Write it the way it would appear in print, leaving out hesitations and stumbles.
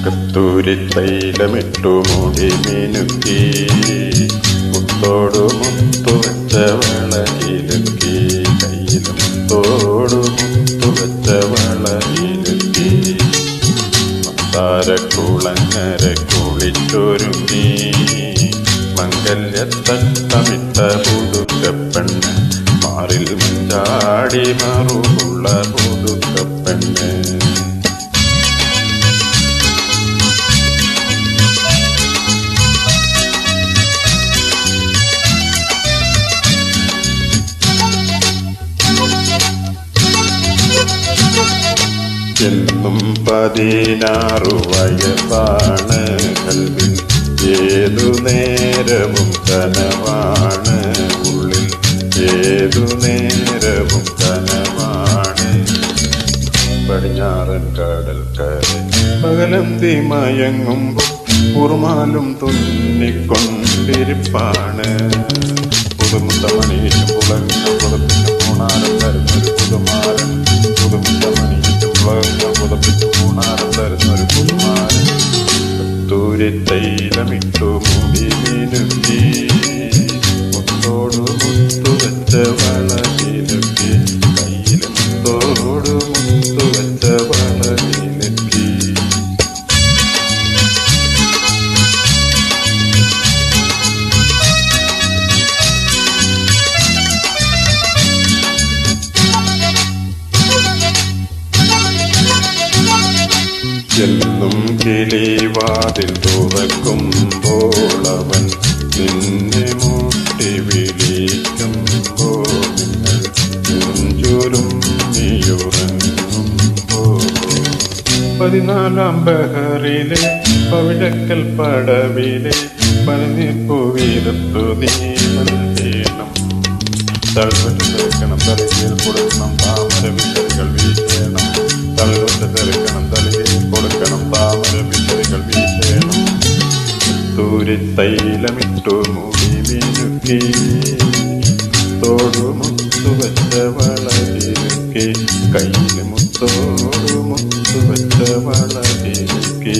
കസ്തൂരി തൈലമിട്ടു മുടി മിനുക്കി മുത്തോടു മുത്തു വെച്ച വളയിലുക്കി കയ്യിൽ മുത്തോടു മുത്തു വെച്ച വളയിലുക്കി മന്ദാരക്കുളങ്ങര കുളിച്ചൊരുങ്ങി മംഗല്യത്തട്ടമിട്ട പുതുക്കപ്പെണ്ണ് മാറിൽ മഞ്ചാടി മറുകുള്ള പുതുക്കപ്പെണ്ണ് എന്നും 16 വയസ്സാണ് കൽവിൽ ഏതു നേരവും കനവാണ് ഉള്ളിൽ ഏതു നേരവും കനവാണ് പടിഞ്ഞാറൻ കടൽക്കര പകലന്തി മയങ്ങുമ്പോൾ ഉറുമാലും തുന്നിക്കൊണ്ടിരിപ്പാണ് പുതുമുത്തമണിയിലും പുളവിനും പുതപ്പിച്ചു പൂണാരം തരുന്നൊരു പുതുമാരൻ പുതുമുത്തമണിയിലും പുളവിനും പുതപ്പിച്ചു പൂണാരം തരുന്നൊരു പുതുമാരൻ കസ്തൂരി തൈലമിട്ടു മുടി മിനുക്കി മുത്തോടു മുത്തു വെച്ച വളയിലുക്കി കയ്യിൽ മുത്തോടു മുത്തു വെച്ച വളയിലുക്കി എന്നും കിളിവാതിൽ തുറക്കുമ്പോൾ അവൻ നിന്നെ മുട്ടി വിളിക്കുമ്പോൾ നിങ്ങൾ ചുഞ്ചുരും നീയുറങ്ങുമ്പോൾ 14-ാം ബഹറിലെ പവിഴക്കൽ പടവിലെ പനിപ്പുവിരത്തു നീ നൽകണം തൾവട്ട് തെറുക്കണം തലയിൽ കൊടുക്കണം താമര വിശറികൾ വീശണം തൾവട്ട് തെറുക്കണം തലയിൽ കൊടുക്കണം താമര വിശറികൾ വീശണം കസ്തൂരി തൈലമിട്ടു മുടി മിനുക്കി തോടു മുത്തു വെച്ച വളയിലുക്കി കയ്യിൽ മുത്തോടു മുത്തു വെച്ച വളയിലുക്കി